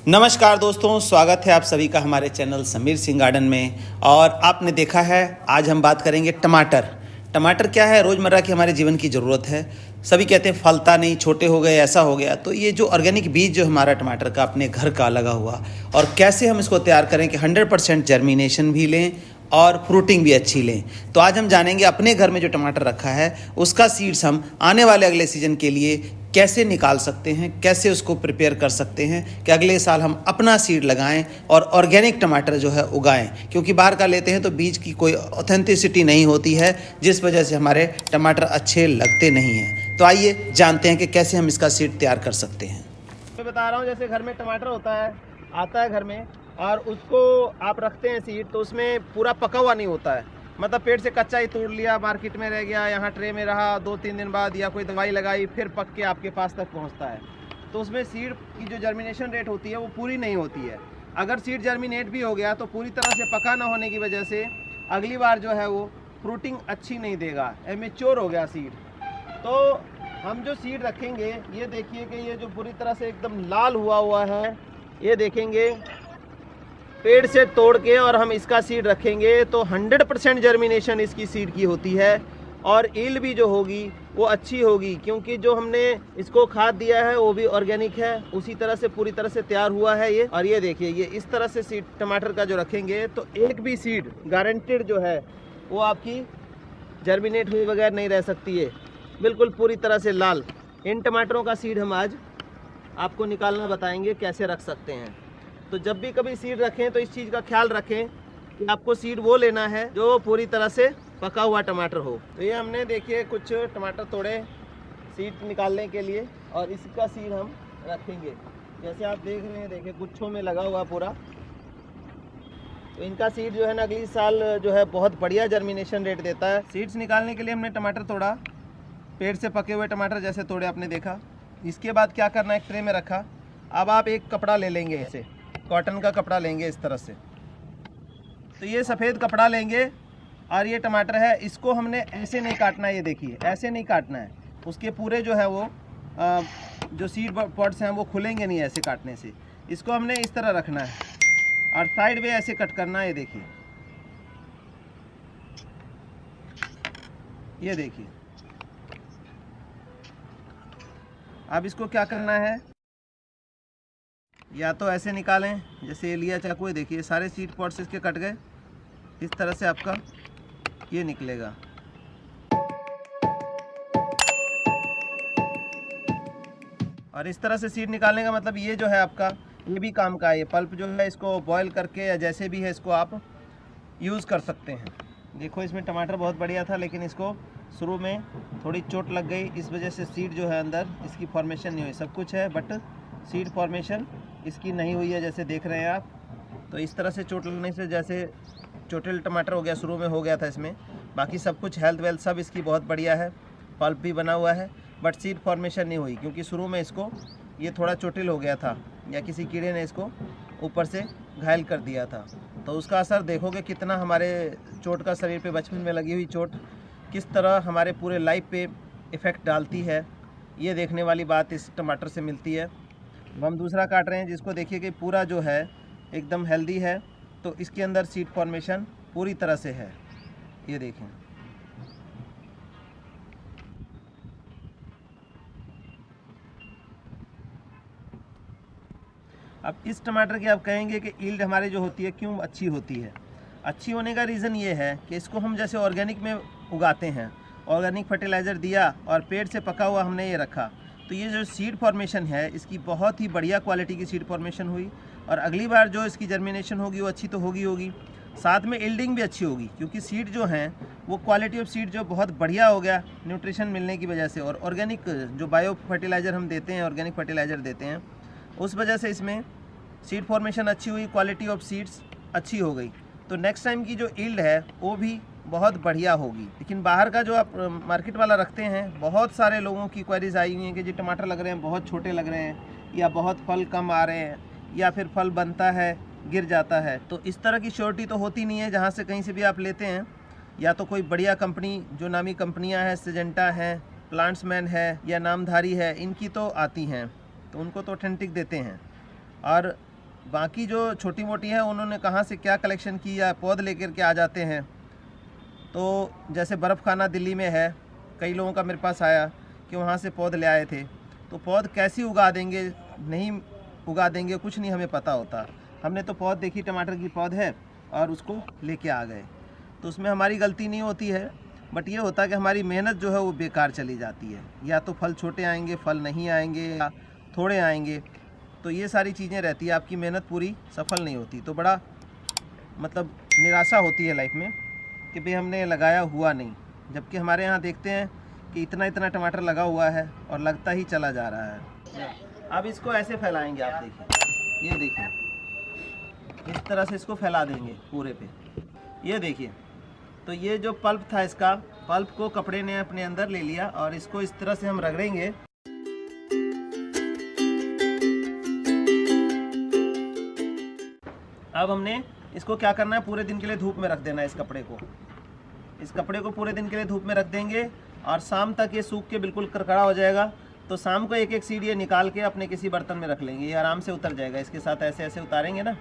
नमस्कार दोस्तों, स्वागत है आप सभी का हमारे चैनल समीर सिंह गार्डन में। और आपने देखा है, आज हम बात करेंगे टमाटर। टमाटर क्या है? रोज़मर्रा की हमारे जीवन की ज़रूरत है। सभी कहते हैं फलता नहीं, छोटे हो गए, ऐसा हो गया। तो ये जो ऑर्गेनिक बीज जो हमारा टमाटर का अपने घर का लगा हुआ, और कैसे हम इसको तैयार करें कि 100% जर्मिनेशन भी लें और फ्रूटिंग भी अच्छी लें। तो आज हम जानेंगे अपने घर में जो टमाटर रखा है उसका सीड्स हम आने वाले अगले सीजन के लिए कैसे निकाल सकते हैं, कैसे उसको प्रिपेयर कर सकते हैं कि अगले साल हम अपना सीड लगाएं और ऑर्गेनिक टमाटर जो है उगाएं। क्योंकि बाहर का लेते हैं तो बीज की कोई ऑथेंटिसिटी नहीं होती है, जिस वजह से हमारे टमाटर अच्छे लगते नहीं हैं। तो आइए जानते हैं कि कैसे हम इसका सीड तैयार कर सकते हैं। मैं बता रहा हूँ, जैसे घर में टमाटर आता है घर में, और उसको आप रखते हैं सीड, तो उसमें पूरा पका हुआ नहीं होता है। मतलब पेड़ से कच्चा ही तोड़ लिया, मार्केट में रह गया, यहाँ ट्रे में रहा, 2-3 दिन बाद या कोई दवाई लगाई, फिर पक के आपके पास तक पहुँचता है। तो उसमें सीड की जो जर्मिनेशन रेट होती है वो पूरी नहीं होती है। अगर सीड जर्मिनेट भी हो गया तो पूरी तरह से पका ना होने की वजह से अगली बार जो है वो फ्रूटिंग अच्छी नहीं देगा, एमेच्योर हो गया सीड। तो हम जो सीड रखेंगे, ये देखिए कि ये जो पूरी तरह से एकदम लाल हुआ है, ये देखेंगे पेड़ से तोड़ के, और हम इसका सीड रखेंगे तो 100% जर्मिनेशन इसकी सीड की होती है, और ईल्ड भी जो होगी वो अच्छी होगी, क्योंकि जो हमने इसको खाद दिया है वो भी ऑर्गेनिक है, उसी तरह से पूरी तरह से तैयार हुआ है ये। और ये देखिए, ये इस तरह से सीड टमाटर का जो रखेंगे तो एक भी सीड गारंटेड जो है वो आपकी जर्मिनेट हुए बगैर नहीं रह सकती है, बिल्कुल पूरी तरह से लाल। इन टमाटरों का सीड हम आज आपको निकालना बताएंगे कैसे रख सकते हैं। तो जब भी कभी सीड रखें तो इस चीज़ का ख्याल रखें कि आपको सीड वो लेना है जो पूरी तरह से पका हुआ टमाटर हो। तो ये हमने देखिए कुछ टमाटर तोड़े सीड निकालने के लिए, और इसका सीड हम रखेंगे। जैसे आप देख रहे हैं, देखिए गुच्छों में लगा हुआ पूरा। तो इनका सीड जो है ना अगली साल जो है बहुत बढ़िया जर्मिनेशन रेट देता है। सीड्स निकालने के लिए हमने टमाटर तोड़ा, पेड़ से पके हुए टमाटर जैसे तोड़े आपने देखा। इसके बाद क्या करना है, एक ट्रे में रखा। अब आप एक कपड़ा ले लेंगे, ऐसे कॉटन का कपड़ा लेंगे इस तरह से। तो ये सफ़ेद कपड़ा लेंगे, और ये टमाटर है, इसको हमने ऐसे नहीं काटना है। ये देखिए, ऐसे नहीं काटना है, उसके पूरे जो है वो जो सीड पॉड्स हैं वो खुलेंगे नहीं ऐसे काटने से। इसको हमने इस तरह रखना है, और साइड में ऐसे कट करना है। ये देखिए, ये देखिए। अब इसको क्या करना है, या तो ऐसे निकालें, जैसे ये लिया चाकू, ये देखिए सारे सीड पॉड्स इसके कट गए। इस तरह से आपका ये निकलेगा। और इस तरह से सीड निकालने का मतलब ये जो है आपका, ये भी काम का है। ये पल्प जो है इसको बॉईल करके या जैसे भी है इसको आप यूज़ कर सकते हैं। देखो, इसमें टमाटर बहुत बढ़िया था, लेकिन इसको शुरू में थोड़ी चोट लग गई, इस वजह से सीड जो है अंदर इसकी फॉर्मेशन नहीं हुई। सब कुछ है बट सीड फॉर्मेशन इसकी नहीं हुई है, जैसे देख रहे हैं आप। तो इस तरह से चोट लगने से जैसे चोटिल टमाटर हो गया, शुरू में हो गया था इसमें। बाकी सब कुछ हेल्थ वेल्थ सब इसकी बहुत बढ़िया है, पल्प भी बना हुआ है, बट सीड फॉर्मेशन नहीं हुई, क्योंकि शुरू में इसको ये थोड़ा चोटिल हो गया था, या किसी कीड़े ने इसको ऊपर से घायल कर दिया था। तो उसका असर देखोगे कितना हमारे चोट का शरीर पे, बचपन में लगी हुई चोट किस तरह हमारे पूरे लाइफ पे इफ़ेक्ट डालती है। ये देखने वाली बात इस टमाटर से मिलती है। हम दूसरा काट रहे हैं, जिसको देखिए कि पूरा जो है एकदम हेल्दी है, तो इसके अंदर सीड फॉर्मेशन पूरी तरह से है। ये देखें, अब इस टमाटर की आप कहेंगे कि ईल्ड हमारी जो होती है क्यों अच्छी होती है। अच्छी होने का रीज़न ये है कि इसको हम जैसे ऑर्गेनिक में उगाते हैं, ऑर्गेनिक फर्टिलाइज़र दिया और पेड़ से पका हुआ हमने ये रखा, तो ये जो सीड फॉर्मेशन है इसकी बहुत ही बढ़िया क्वालिटी की सीड फॉर्मेशन हुई, और अगली बार जो इसकी जर्मिनेशन होगी वो अच्छी तो होगी, साथ में यील्डिंग भी अच्छी होगी, क्योंकि सीड जो हैं वो क्वालिटी ऑफ सीड जो बहुत बढ़िया हो गया न्यूट्रिशन मिलने की वजह से। और ऑर्गेनिक जो बायो फर्टिलाइज़र हम देते हैं, ऑर्गेनिक फर्टिलाइज़र देते हैं, उस वजह से इसमें सीड फॉर्मेशन अच्छी हुई, क्वालिटी ऑफ सीड्स अच्छी हो गई। तो नेक्स्ट टाइम की जो यील्ड है वो भी बहुत बढ़िया होगी। लेकिन बाहर का जो आप मार्केट वाला रखते हैं, बहुत सारे लोगों की क्वेरीज आई हुई हैं कि जी टमाटर लग रहे हैं बहुत छोटे लग रहे हैं, या बहुत फल कम आ रहे हैं, या फिर फल बनता है गिर जाता है। तो इस तरह की श्योरिटी तो होती नहीं है जहाँ से कहीं से भी आप लेते हैं। या तो कोई बढ़िया कंपनी, जो नामी कंपनियाँ हैं, सिजेंटा है, प्लांट्समैन है, या नामधारी है, इनकी तो आती हैं, तो उनको तो ऑथेंटिक देते हैं। और बाकी जो छोटी मोटी हैं उन्होंने कहाँ से क्या कलेक्शन की या पौध लेकर के आ जाते हैं। तो जैसे बर्फ़ खाना दिल्ली में है, कई लोगों का मेरे पास आया कि वहाँ से पौध ले आए थे। तो पौध कैसी उगा देंगे, नहीं उगा देंगे, कुछ नहीं हमें पता होता। हमने तो पौध देखी, टमाटर की पौध है और उसको लेके आ गए। तो उसमें हमारी गलती नहीं होती है, बट ये होता है कि हमारी मेहनत जो है वो बेकार चली जाती है। या तो फल छोटे आएंगे, फल नहीं आएंगे, या थोड़े आएंगे। तो ये सारी चीज़ें रहती है, आपकी मेहनत पूरी सफल नहीं होती। तो बड़ा मतलब निराशा होती है लाइफ में कि भाई हमने लगाया हुआ नहीं। जबकि हमारे यहाँ देखते हैं कि इतना इतना टमाटर लगा हुआ है और लगता ही चला जा रहा है। अब इसको ऐसे फैलाएंगे, आप देखिए, ये देखिए, इस तरह से इसको फैला देंगे पूरे पे। ये देखिए, तो ये जो पल्प था, इसका पल्प को कपड़े ने अपने अंदर ले लिया और इसको इस तरह से हम रगड़ेंगे। अब हमने इसको क्या करना है, पूरे दिन के लिए धूप में रख देना है। इस कपड़े को पूरे दिन के लिए धूप में रख देंगे और शाम तक ये सूख के बिल्कुल करकरा हो जाएगा। तो शाम को एक एक सीड ये निकाल के अपने किसी बर्तन में रख लेंगे, ये आराम से उतर जाएगा। इसके साथ ऐसे ऐसे उतारेंगे ना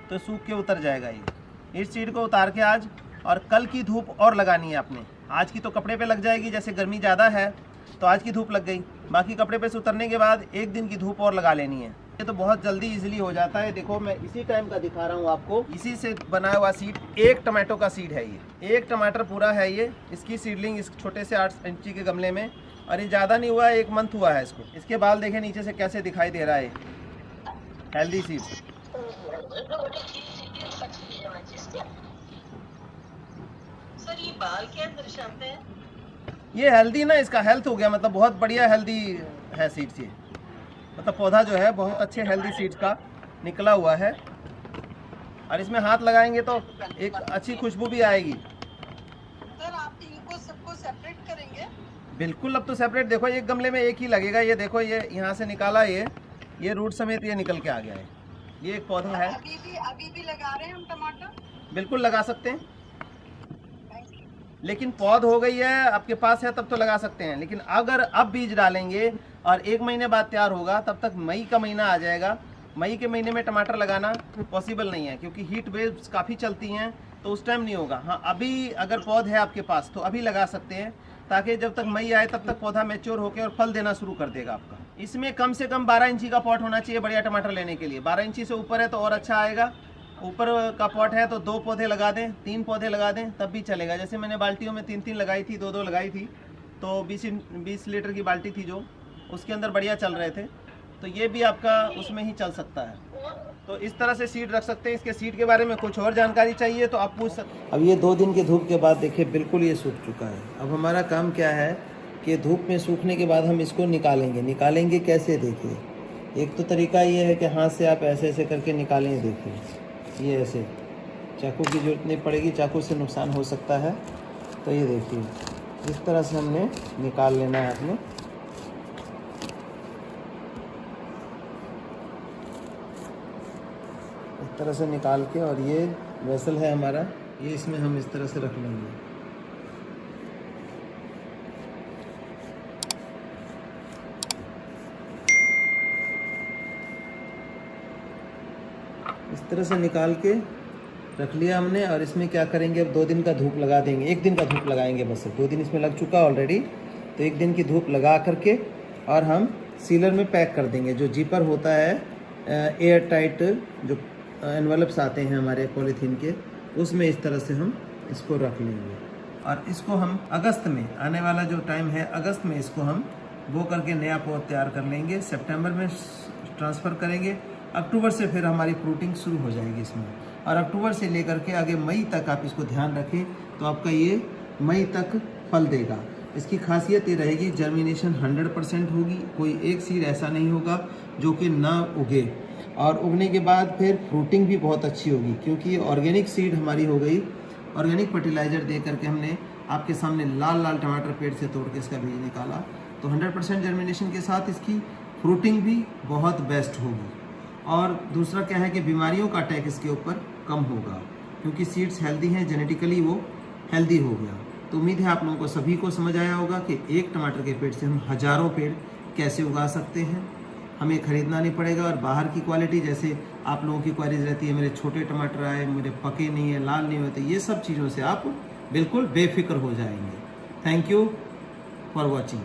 तो सूख के उतर जाएगा ये। इस सीड को उतार के आज और कल की धूप और लगानी है आपने। आज की तो कपड़े पे लग जाएगी, जैसे गर्मी ज़्यादा है तो आज की धूप लग गई, बाकी कपड़े पे से उतरने के बाद एक दिन की धूप और लगा लेनी है। ये तो बहुत जल्दी इजीली हो जाता है। देखो मैं इसी टाइम का दिखा रहा हूँ आपको, इसी से बनाया हुआ सीड, एक टमाटो का सीड है ये, एक टमाटर पूरा है ये। इसकी सीडलिंग इस छोटे से 8 इंची के गमले में, और ये ज़्यादा नहीं हुआ है, 1 मंथ हुआ है इसको। इसके बाल देखें नीचे से कैसे दिखाई दे रहा है, हेल्दी सीड। सर ये बाल क्या दर्शाते हैं? ये हेल्दी ना, इसका हेल्थ हो गया, मतलब बहुत बढ़िया हेल्दी है सीड्स ये। मतलब पौधा जो है बहुत अच्छे हेल्दी सीड्स का निकला हुआ है। और इसमें हाथ लगाएंगे तो एक अच्छी खुशबू भी आएगी। सर आप इनको सबको सेपरेट करेंगे? बिल्कुल, अब तो सेपरेट। देखो एक गमले में एक ही लगेगा। ये देखो, ये यहाँ से निकाला, ये रूट समेत ये निकल के आ गया है। ये एक पौधा है। अभी भी लगा रहे हैं हम टमाटर? बिल्कुल लगा सकते हैं, लेकिन पौध हो गई है आपके पास है तब तो लगा सकते हैं। लेकिन अगर अब बीज डालेंगे और 1 महीने बाद तैयार होगा, तब तक मई का महीना आ जाएगा। मई के महीने में टमाटर लगाना पॉसिबल नहीं है, क्योंकि हीट वेव्स काफ़ी चलती हैं, तो उस टाइम नहीं होगा। हाँ, अभी अगर पौध है आपके पास तो अभी लगा सकते हैं, ताकि जब तक मई आए तब तक पौधा मैच्योर होकर और फल देना शुरू कर देगा आपका। इसमें कम से कम 12 इंची का पॉट होना चाहिए बढ़िया टमाटर लेने के लिए। 12 इंची से ऊपर है तो और अच्छा आएगा। ऊपर का पॉट है तो 2 पौधे लगा दें, 3 पौधे लगा दें, तब भी चलेगा। जैसे मैंने बाल्टियों में 3-3 लगाई थी, 2-2 लगाई थी, तो 20 लीटर की बाल्टी थी जो, उसके अंदर बढ़िया चल रहे थे। तो ये भी आपका उसमें ही चल सकता है। तो इस तरह से सीड रख सकते हैं। इसके सीड के बारे में कुछ और जानकारी चाहिए तो आप पूछ सकते हैं। अब ये 2 दिन की धूप के बाद देखिए बिल्कुल ये सूख चुका है। अब हमारा काम क्या है कि धूप में सूखने के बाद हम इसको निकालेंगे कैसे, देखिए। एक तो तरीका ये है कि हाथ से आप ऐसे ऐसे करके निकालें। देखिए ये ऐसे, चाकू की जरूरत नहीं पड़ेगी, चाकू से नुकसान हो सकता है। तो ये देखिए इस तरह से हमने निकाल लेना है अपने। इस तरह से निकाल के, और ये वेसल है हमारा, ये इसमें हम इस तरह से रख लेंगे। इस तरह से निकाल के रख लिया हमने। और इसमें क्या करेंगे, अब 2 दिन का धूप लगा देंगे। 1 दिन का धूप लगाएंगे बस। 2 दिन इसमें लग चुका ऑलरेडी, तो 1 दिन की धूप लगा करके और हम सीलर में पैक कर देंगे। जो जीपर होता है, एयर टाइट जो एनवलप्स आते हैं हमारे पॉलीथीन के, उसमें इस तरह से हम इसको रख लेंगे। और इसको हम अगस्त में, आने वाला जो टाइम है अगस्त में, इसको हम बो करके नया पौध तैयार कर लेंगे। सितंबर में ट्रांसफ़र करेंगे। अक्टूबर से फिर हमारी फ्रूटिंग शुरू हो जाएगी इसमें। और अक्टूबर से लेकर के आगे मई तक आप इसको ध्यान रखें तो आपका ये मई तक फल देगा। इसकी खासियत ये रहेगी, जर्मिनेशन 100% होगी। कोई एक सीड ऐसा नहीं होगा जो कि ना उगे। और उगने के बाद फिर फ्रूटिंग भी बहुत अच्छी होगी, क्योंकि ये ऑर्गेनिक सीड हमारी हो गई। ऑर्गेनिक फर्टिलाइज़र दे करके हमने आपके सामने लाल लाल टमाटर पेड़ से तोड़ के इसका बीज निकाला। तो 100% जर्मिनेशन के साथ इसकी फ्रूटिंग भी बहुत बेस्ट होगी। और दूसरा क्या है कि बीमारियों का अटैक इसके ऊपर कम होगा, क्योंकि सीड्स हेल्दी हैं, जेनेटिकली वो हेल्दी हो गया। तो उम्मीद है आप लोगों को सभी को समझ आया होगा कि एक टमाटर के पेड़ से हम हज़ारों पेड़ कैसे उगा सकते हैं। हमें ख़रीदना नहीं पड़ेगा। और बाहर की क्वालिटी, जैसे आप लोगों की क्वारीज रहती है मेरे छोटे टमाटर आए, मेरे पके नहीं है, लाल नहीं होते, ये सब चीज़ों से आप बिल्कुल बेफिक्र हो जाएंगे। Thank you for watching.